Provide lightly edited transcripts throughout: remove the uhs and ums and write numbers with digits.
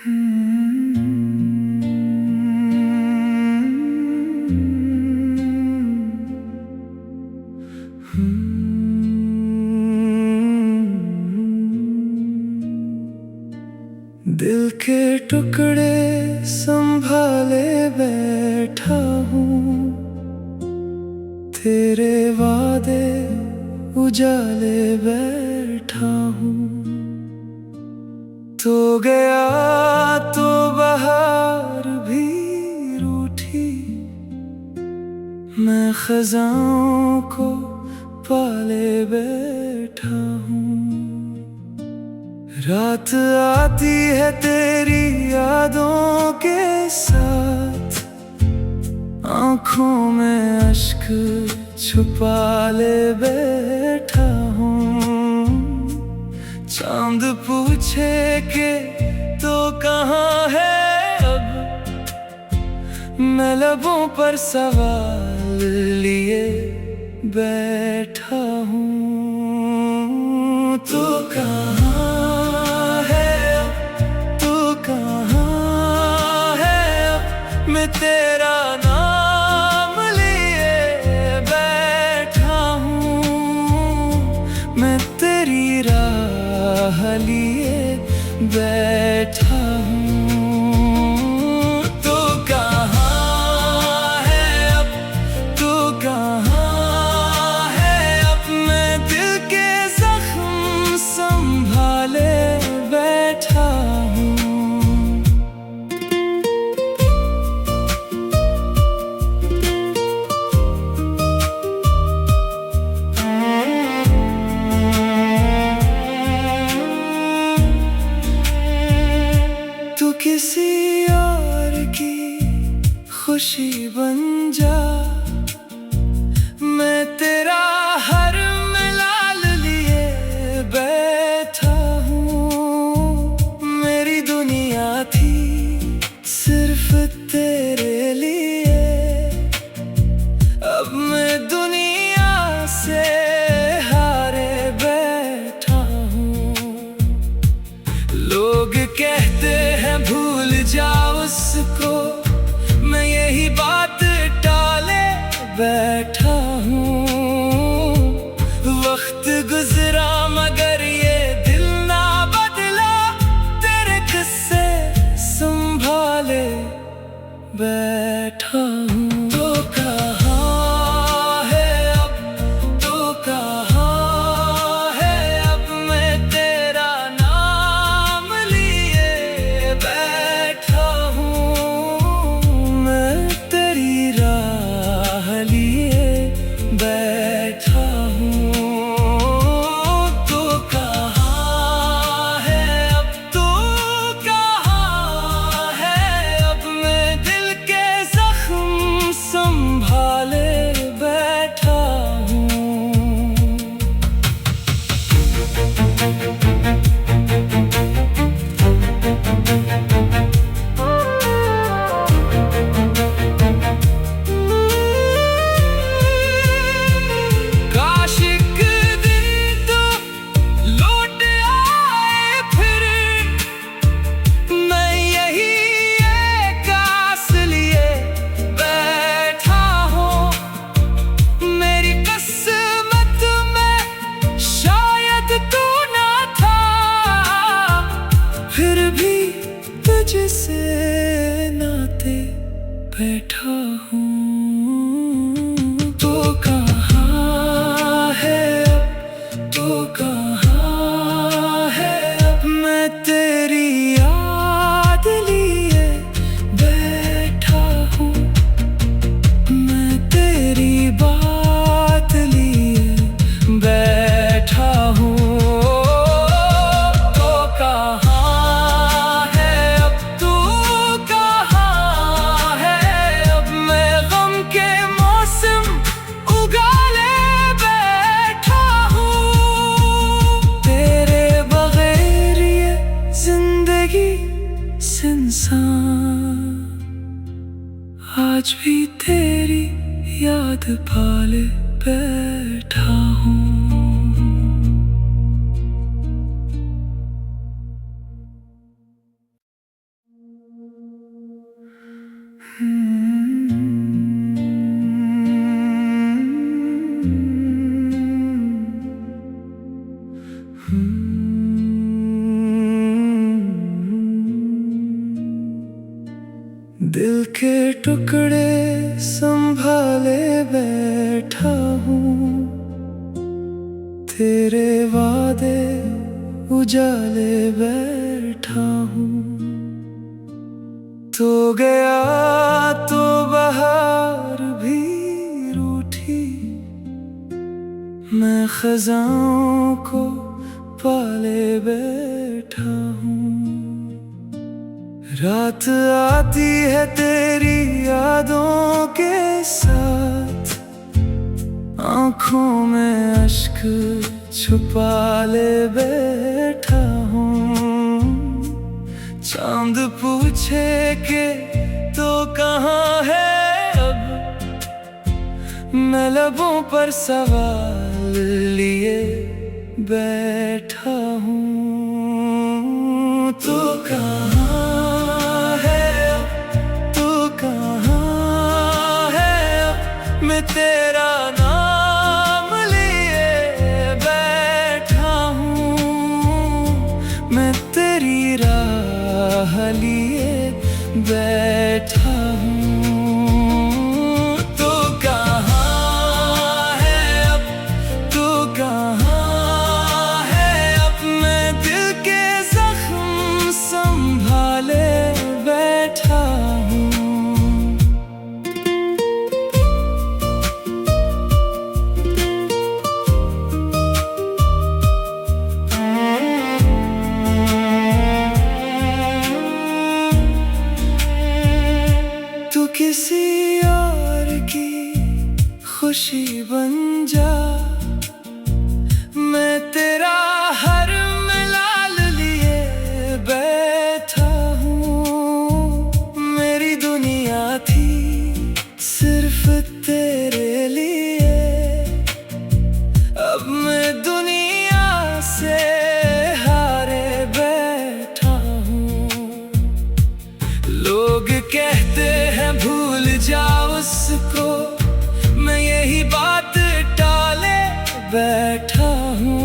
दिल के टुकड़े संभाले बैठा हूँ, तेरे वादे उजाले बैठा हूँ। तो गया तो बहार भी रूठी, मैं खजाओं को पाले बैठा हूँ। रात आती है तेरी यादों के साथ, आँखों में अश्क छुपा ले बैठा हूँ। चांद पूछे कि तो कहाँ है अब, मैं लबों पर सवाल लिए बैठा हूँ। तो कहाँ है अब, तो कहाँ है अब, मैं तेरा नाम लिए बैठा हूँ। मैं तेरी राह लिए बैठा हूँ। तो कहाँ है अब, तो कहाँ है अब, मैं दिल के जख्म संभाले बैठा हूँ। तू किसी और की खुशी बन जा, मैं तेरा हर मिलाल लिए बैठा हूँ। मेरी दुनिया थी सिर्फ तेरे लिए, अब मैं दुनिया से हारे बैठा हूँ। लोग कहते हैं भूल जाओ उसको, मैं यही बात टाले बैठा हूँ। वक्त गुजरा मगर ये दिल ना बदला, तेरे किस्से संभाले बैठा हूँ। तो कहाँ है अब, तो कहाँ है अब, मैं तेरा नाम लिए बैठा हूँ। मैं तेरी राह लिए बैठा हूँ। तो कहाँ है अब, तो कहाँ है अब, मैं दिल के जख्म संभाले बैठा हूँ। काश एक दिन तो लौट आए फिर, मैं यही एक आस लिए बैठा हूँ। मेरी किस्मत में शायद तू ना था, फिर भी तुझसे नाते बैठा हूँ। तो कहाँ है अब, तो कहाँ है अब, मैं तेरी याद लिए बैठा हूँ। मैं तेरी बात लिए बैठा हूँ। तो कहाँ है अब, तो कहाँ है अब, मैं गम के मौसम उगाले बैठा हूँ। तेरे बगैर ये जिंदगी सुनसान, आज भी तेरी याद पाले बैठा हूँ। दिल के टुकड़े संभाले बैठा हूँ, तेरे वादे उजाले बैठा हूँ। तो गया तो बहार भी रूठी, मैं खजाओं को पाले बैठा हूँ। रात आती है तेरी यादों के साथ, आँखों में अश्क छुपा ले बैठा हूँ। चांद पूछे कि तो कहाँ है अब, मैं लबों पर सवाल लिए बैठा हूँ। तो कहाँ है अब, तो कहाँ है अब, मैं तेरा नाम लिए बैठा हूँ। मैं तेरी राह लिए बैठा हूँ। तो कहाँ है अब, तो कहाँ है अब, मैं दिल के जख्म संभाले बैठा हूँ। तू किसी और की खुशी बन जा, मैं तेरा हर मिलाल लिए बैठा हूँ। मेरी दुनिया थी सिर्फ तेरे लिए, अब मैं दुनिया से हारे बैठा हूँ। लोग कहते हैं भूल जा उसको, मैं यही बात टाले बैठा हूँ।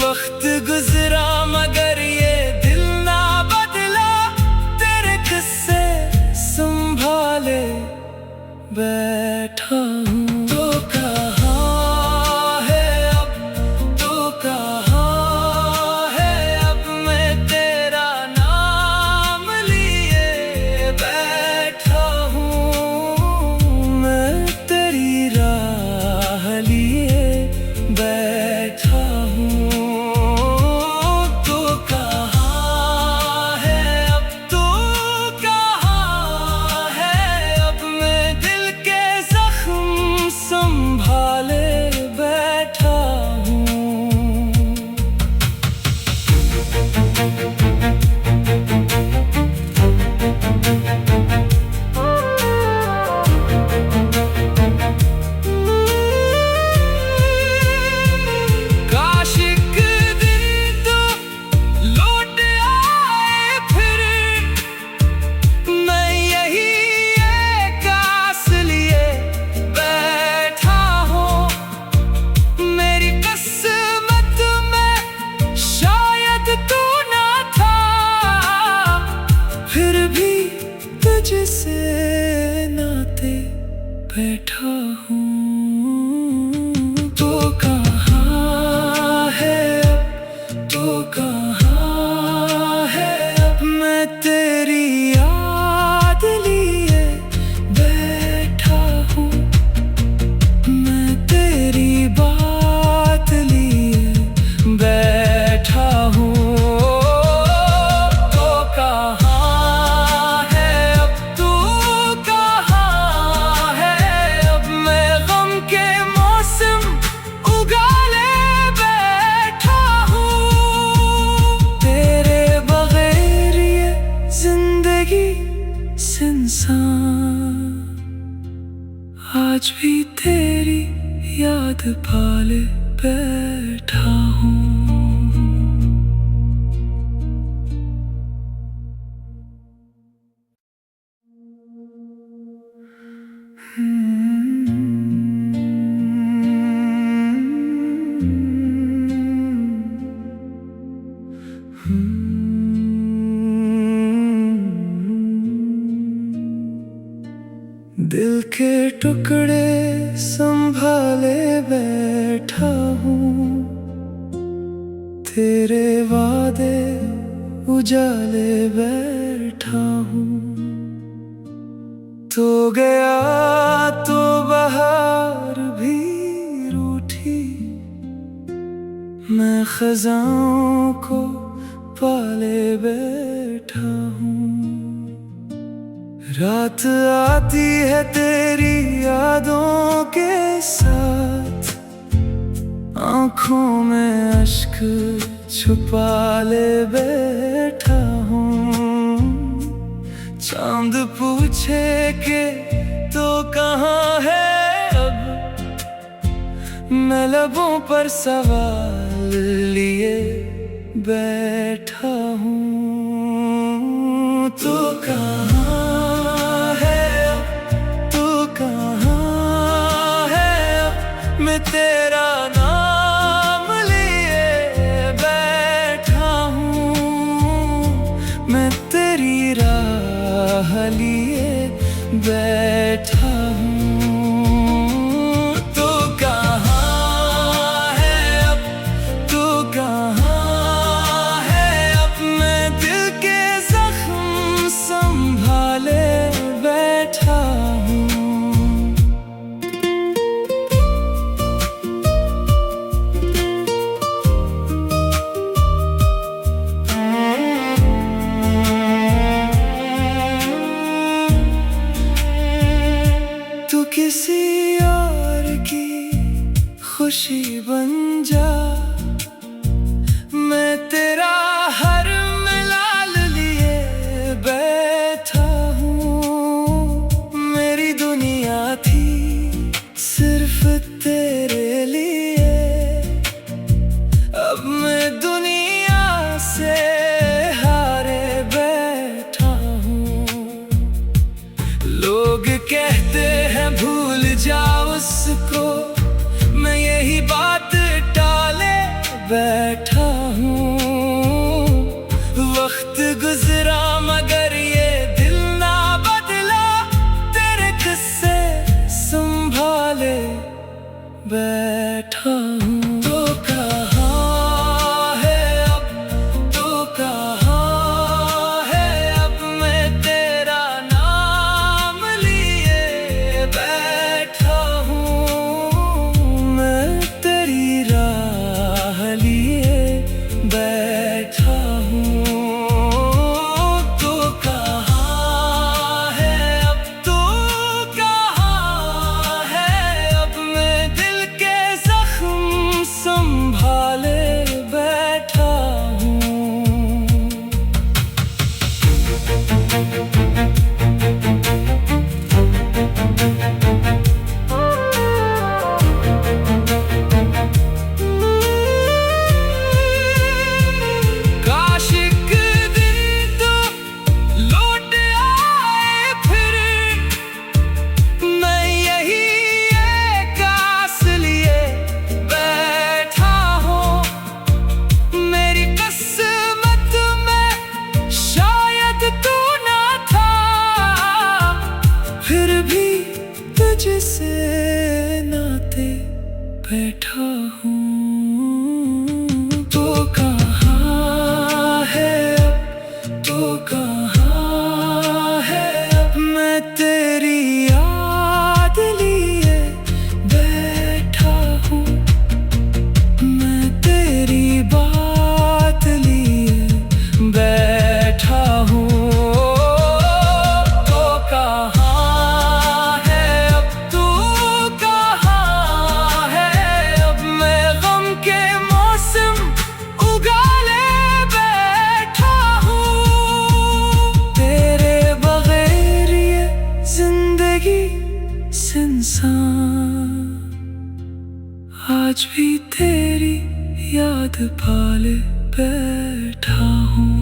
वक्त गुजरा मगर ये दिल ना बदला, तेरे किस्से संभाले बैठा हूँ। तो कहाँ है अब, तो कहाँ है अब, मैं तेरा नाम लिए बैठा हूँ। मैं तेरी राह लिए बैठा हूँ। तो कहाँ है अब, तो कहाँ है अब, मैं दिल के जख्म संभाले बैठा हूँ। काश एक दिन तो लौट आए फिर, मैं यही एक आस लिए बैठा हूँ। मेरी किस्मत में शायद तू ना था, फिर भी तुझसे नाते बैठा हूँ। तो कहाँ है अब, तो कहाँ है अब, मैं तेरी याद लिए बैठा हूँ। मैं तेरी बात लिए बैठा हूँ। तो कहाँ है अब, तो कहाँ है अब, मैं गम के मौसम उगाले बैठा हूँ। तेरे बगैर ये जिंदगी सुनसान, आज भी तेरी याद पाले बैठा हूँ। दिल के टुकड़े संभाले बैठा हूँ, तेरे वादे उजाले बैठा हूँ। तो गया तो बहार भी रूठी, मैं खजाओं को पाले बैठा हूँ। रात आती है तेरी यादों के साथ, आँखों में अश्क छुपा ले बैठा हूँ। चांद पूछे कि तो कहाँ है अब, मैं लबों पर सवाल लिए बैठा हूँ। तो कहाँ है अब, तो कहाँ है अब, मैं तेरा नाम लिए बैठा हूँ। मैं तेरी राह लिए बैठा हूँ। तो कहाँ है अब, तो कहाँ है अब, मैं दिल के जख्म संभाले बैठा हूँ। तू किसी और की खुशी बन जा, मैं तेरा हर मिलाल लिए बैठा हूँ। मेरी दुनिया थी सिर्फ तेरे लिए, अब मैं दुनिया से हारे बैठा हूँ। लोग कहते हैं भूल जा उसको, मैं यही बात टाले बैठा हूँ। वक्त गुजरा मगर ये दिल ना बदला, तेरे किस्से संभाले बैठा हूँ। तो कहाँ है अब, तो कहाँ है अब, मैं तेरा नाम लिए बैठा हूँ। मैं तेरी राह लिए बैठा हूँ। तो कहाँ है अब, तो कहाँ है अब, मैं दिल के जख्म संभाले बैठा हूँ। काश एक दिन तो लौट आए फिर, मैं यही एक आस लिए बैठा हूँ। मेरी किस्मत में शायद तू ना था, फिर भी तुझसे नाते बैठा हूँ। तो कहाँ है अब, तो कहाँ है अब, मैं तेरी याद लिए बैठा हूँ। मैं तेरी बात लिए बैठा हूँ। तो कहाँ है अब, तो कहाँ है अब, मैं गम के मौसम उगाले बैठा हूँ। तेरे बगैर ये जिंदगी सुनसान, आज भी तेरी याद पाले बैठा हूँ।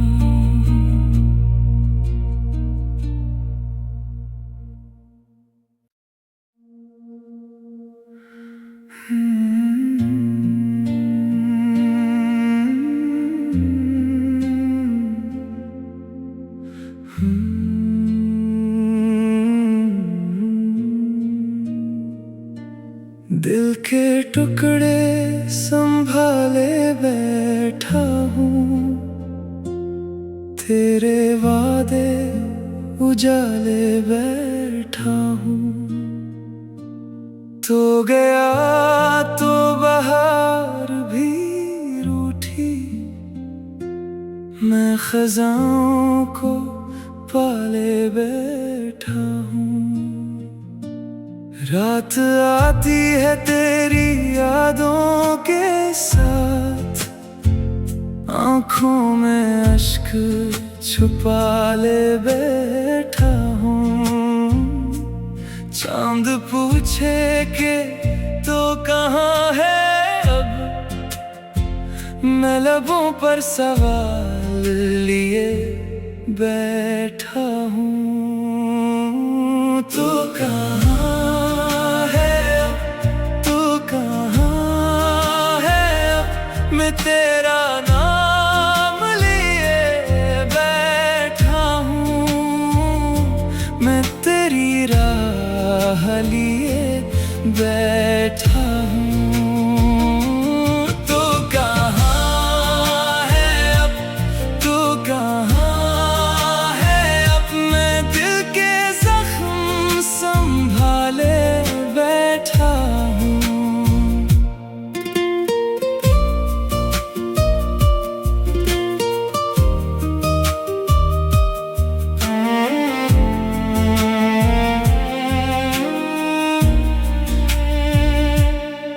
दिल के टुकड़े संभाले बैठा हूँ, तेरे वादे उजाले बैठा हूँ। तो गया तो बहार भी रूठी, मैं खजाओं को पाले बैठा हूँ। रात आती है तेरी यादों के साथ, आँखों में अश्क छुपा ले बैठा हूँ। चांद पूछे के तो कहाँ है अब, मैं लबों पर सवाल लिए बैठा हूँ। तू कहाँ है अब, तू कहाँ है अब, मैं तेरा नाम लिए बैठा हूँ। मैं तेरी राह लिए बैठा हूँ। तू कहाँ है अब, तू कहाँ है अब, मैं दिल के जख्म संभाले बैठा हूँ।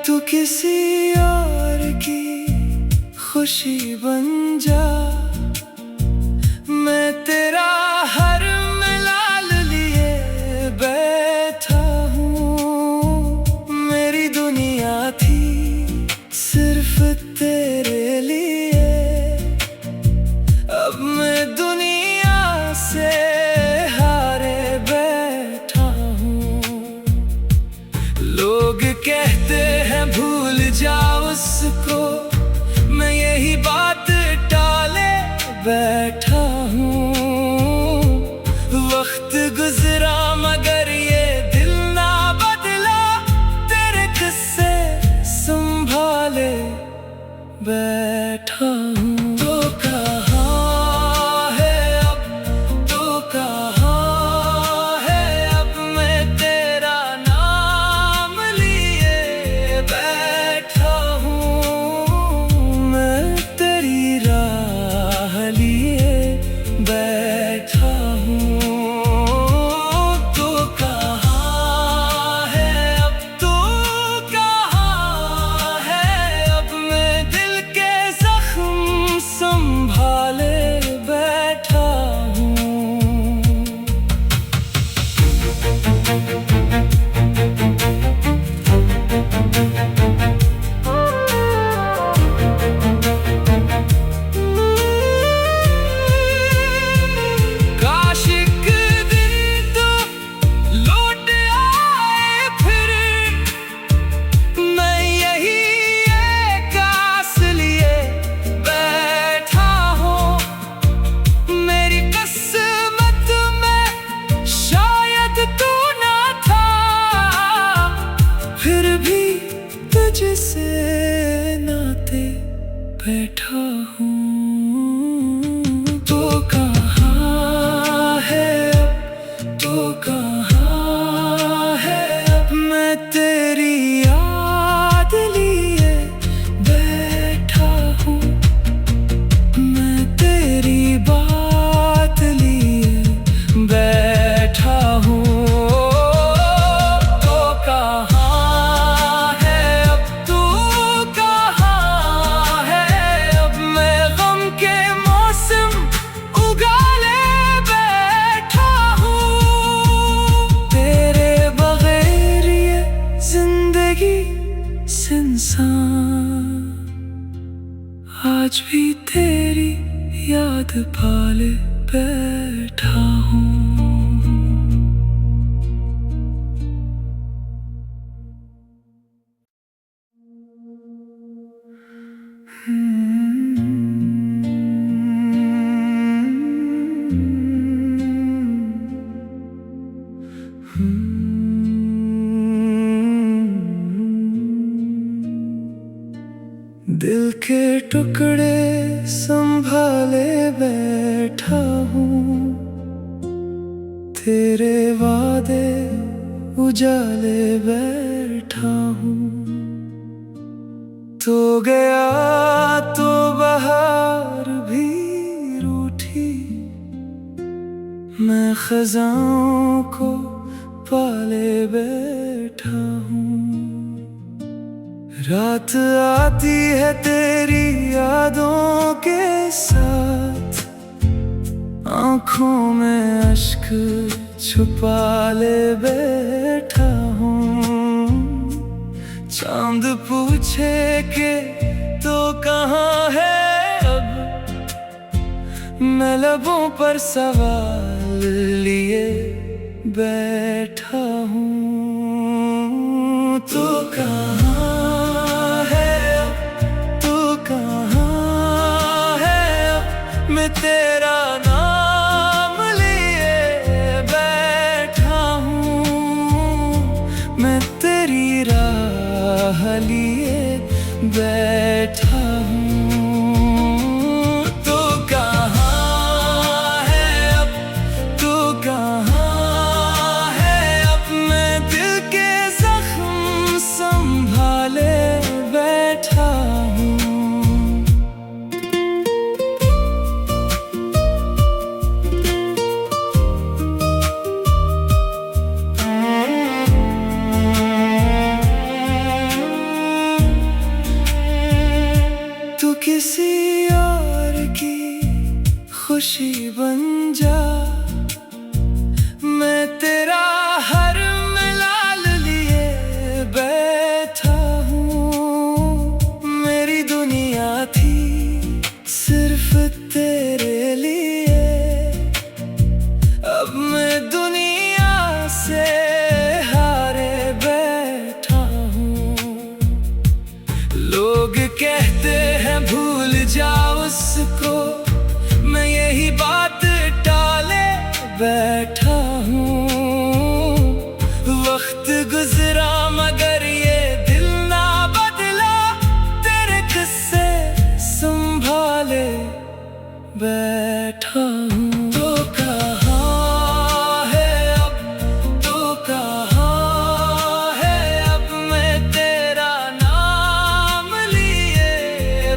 तू किसी और की खुशी बन जा, मैं तेरा हर मिलाल लिए बैठा हूँ। मेरी दुनिया थी सिर्फ तेरे लिए, अब मैं दुनिया से हारे बैठा हूँ। लोग कहते हैं भूल जाओ उसको, मैं यही बात टाले बैठा हूँ। वक्त गुजरा मगर ये दिल ना बदला, तेरे किस्से संभाले बैठा हूँ। तो कहाँ है अब, तो कहाँ है अब, मैं तेरा नाम लिए बैठा हूँ। मैं तेरी राह लिए बैठा हूँ। तो कहाँ है अब, तो कहाँ है अब, मैं दिल के जख्म संभाले बैठा हूँ। काश एक दिन तो लौट आए फिर, मैं यही एक आस लिए बैठा हूँ। मेरी किस्मत में शायद तू ना था, फिर भी तुझसे नाते बैठा हूँ। तो कहाँ है अब, तो कहाँ है अब, मैं तेरी याद लिए बैठा हूँ। मैं तेरी बात लिए बैठा हूँ। तो कहाँ है अब, तू कहाँ है अब, मैं गम के मौसम उगाले बैठा हूँ। तेरे बगैर ये जिंदगी सुनसान, आज भी तेरी याद पाले बैठा हूँ। टुकड़े संभाले बैठा हूँ, तेरे वादे उजाले बैठा हूँ। तो गया तो बहार भी रूठी, मैं खजाओं को पाले बैठा हूँ। रात आती है तेरी यादों के साथ, आँखों में अश्क छुपा ले बैठा हूँ। चांद पूछे कि तो कहाँ है अब, मैं लबों पर सवाल लिए बैठा हूँ। तो कहाँ है अब, तो कहाँ है अब, मैं तेरा नाम लिए बैठा हूँ। मैं तेरी राह लिए बैठा हूँ। तो कहाँ है अब, तो कहाँ है अब, मैं दिल के जख्म संभाले बैठा हूँ। तू किसी और की खुशी बन जा, मैं तेरा हर मिलाल लिए बैठा हूँ। मेरी दुनिया थी सिर्फ तेरे लिए, अब मैं दुनिया से हारे बैठा हूँ। लोग कहते हैं भूल जा उसको, मैं यही बात टाले बैठा हूँ। वक्त गुजरा मगर ये दिल ना बदला, तेरे किस्से संभाले बैठा हूँ। तो कहाँ है अब, तो कहाँ है अब, मैं तेरा नाम लिए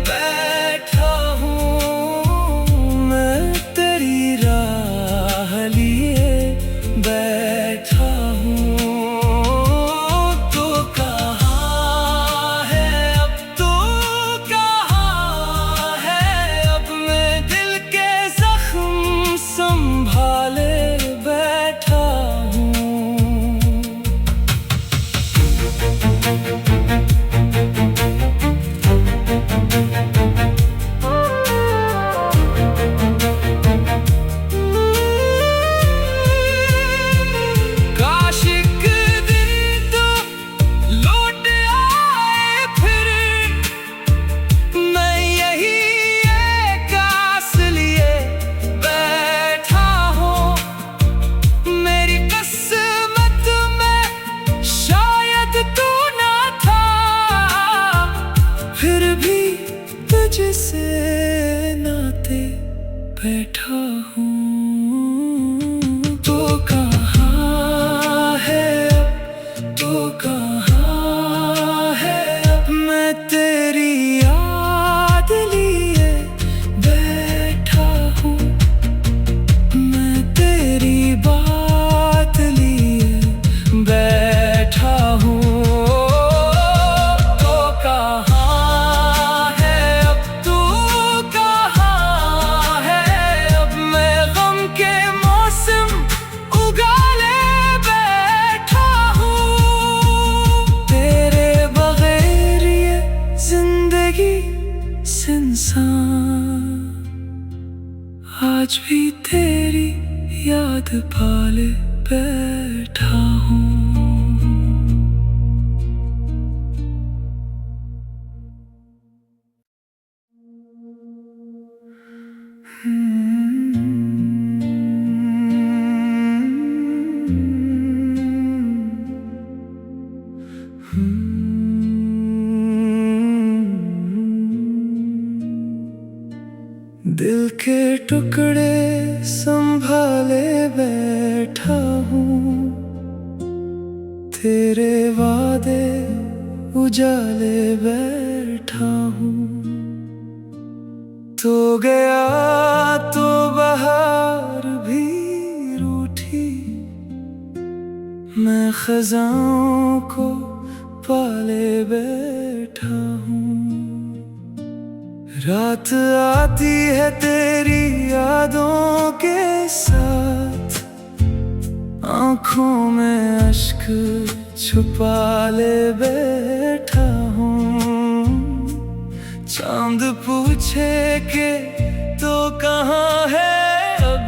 बैठा हूँ। मैं तेरी राह लिए बैठा हूँ। तो कहाँ है अब, तो कहाँ है अब, मैं दिल के जख्म संभाले बैठा हूँ। काश एक दिन तो लौट आए फिर, मैं यही एक आस लिए बैठा हूँ। मेरी किस्मत में शायद तू ना था, फिर भी तुझसे नाते बैठा हूँ। तो कहाँ है अब, तो कहाँ है अब, मैं तेरी याद लिए बैठा हूँ। मैं तेरी बात लिए बैठा हूँ। तो कहाँ है अब, तो कहाँ है अब, मैं गम के मौसम उगाले बैठा हूँ। तेरे बगैर ये जिंदगी सुनसान, आज भी तेरी याद पाले बैठा हूँ। दिल के टुकड़े संभाले बैठा हूँ, तेरे वादे उजाले बैठा हूँ। तो गया तो बहार भी रूठी, मैं खजाओं को पाले बैठा हूँ। रात आती है तेरी यादों के साथ, आँखों में अश्क छुपा ले बैठा हूँ। चांद पूछे कि तो कहाँ है अब,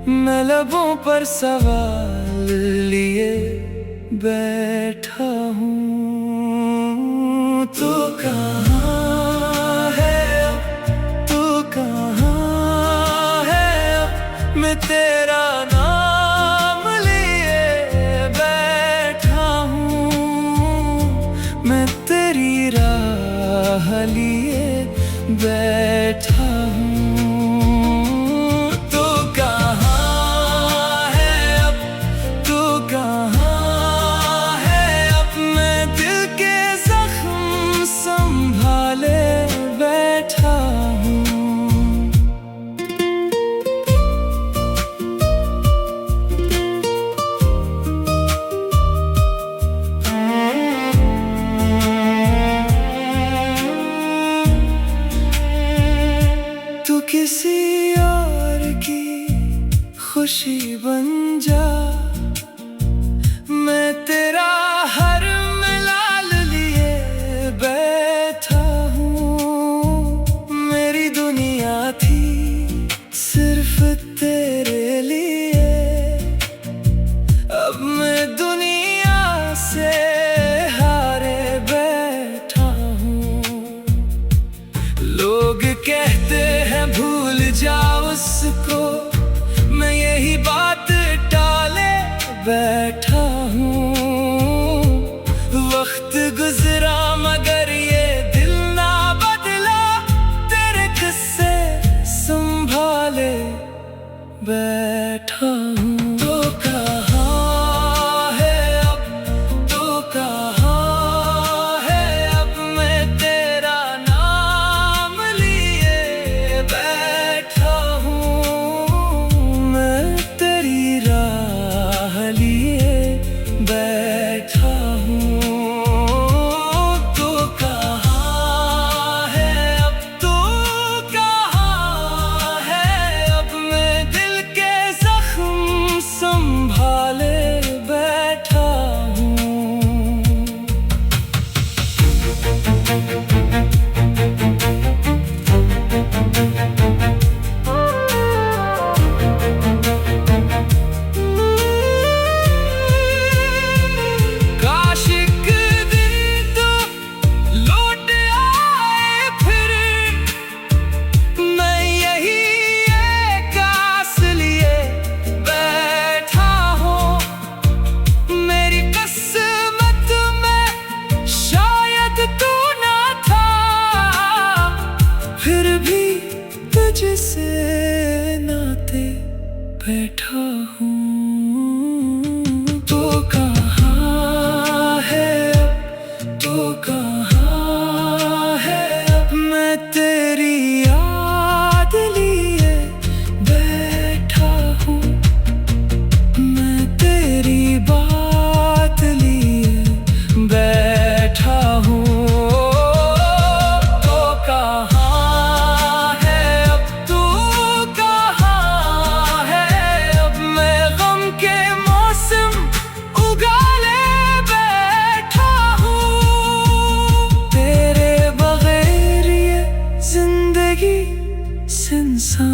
मैं लबों पर सवाल लिए बैठा हूँ। तो कहाँ है अब, तो कहाँ है अब, मैं तेरा नाम लिए बैठा हूँ। मैं तेरी राह लिए बैठा हूँ। तो कहाँ है अब, तो कहाँ है अब, मैं दिल के जख्म संभाले बैठा हूँ। तू किसी और की खुशी बन जा, मैं तेरा हर मिलाल लिए बैठा हूँ। मेरी दुनिया थी सिर्फ तेरे लिए, अब मैं दुनिया से हारे बैठा हूँ। लोग कहते हैं भूल जाओ उसको, मैं यही बात टाले बैठा हूँ। वक्त गुजरा मगर ये दिल ना बदला, तेरे किस्से संभाले बैठा हूँ। तो कहाँ है अब, तो कहाँ है अब, मैं तेरा नाम लिए बैठा हूँ। मैं तेरी राह लिए बैठा हूँ। तो कहाँ है अब, तो कहाँ है अब, मैं दिल के जख्म संभाले बैठा हूँ। काश एक दिन तो लौट आए फिर, मैं यही एक आस लिए बैठा हूँ। मेरी किस्मत में शायद तू ना था, फिर भी तुझसे नाते बैठा हूँ। तो कहाँ है अब, तो कहाँ है अब, मैं तेरी याद लिए बैठा हूँ। मैं तेरी बात लिए बैठा हूँ। तो कहाँ है अब, तो कहाँ है अब, मैं गम के मौसम उगाले बैठा हूँ। तेरे बगैर ये जिंदगी सुनसान,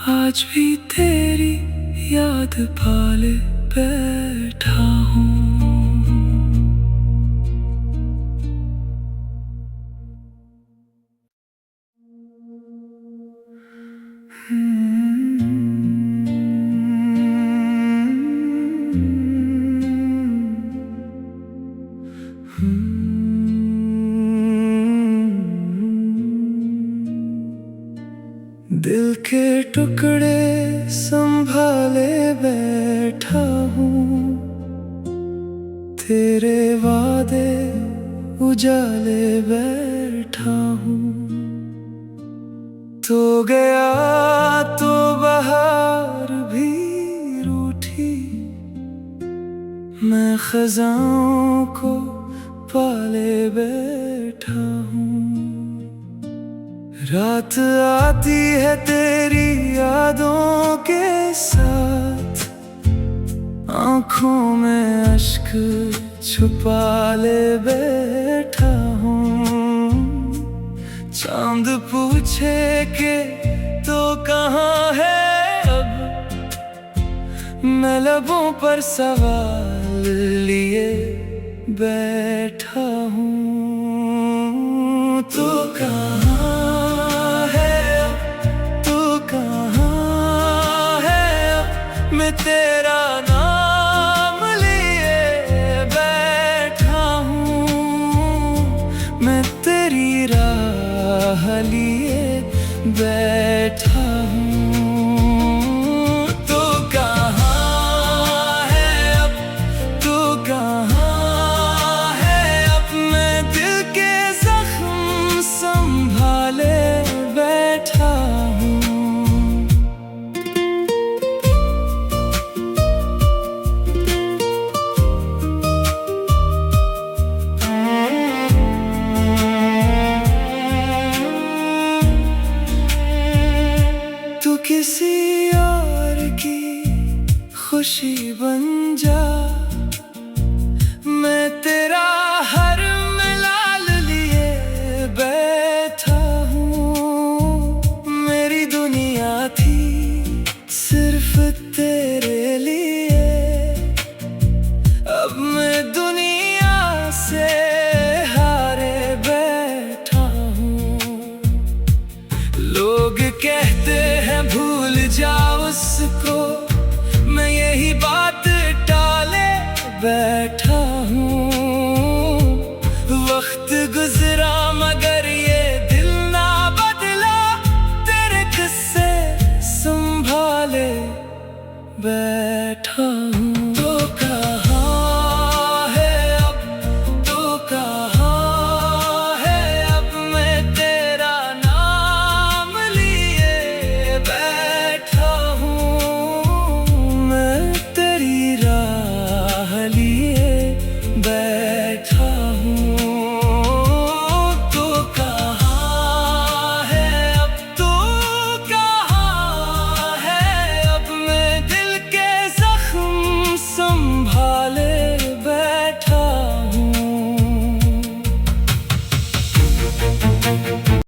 आज भी तेरी याद पाले बैठा हूँ। दिल के टुकड़े संभाले बैठा हूँ, तेरे वादे उजाले बैठा हूँ। तो गया तो बहार भी रूठी, मैं खजाओं को पाले बैठा हूँ। रात आती है तेरी यादों के साथ, आँखों में अश्क छुपा ले बैठा हूँ। चांद पूछे कि तो कहाँ है अब, मैं लबों पर सवाल लिए बैठा हूँ। तो कहाँ है अब, तो कहाँ है अब, मैं तेरा नाम लिए बैठा हूँ। मैं तेरी राह लिए बैठा हूँ। तो कहाँ है अब, तो कहाँ है अब, मैं दिल के जख्म संभाले बैठा हूँ। तू किसी और की खुशी बन जा, मैं तेरा हर मिलाल लिए बैठा हूँ। मेरी दुनिया थी सिर्फ तेरे लिए, अब मैं दुनिया से हारे बैठा हूँ। लोग कहते हैं भूल जाओ उसको, मैं यही बात टाले बैठा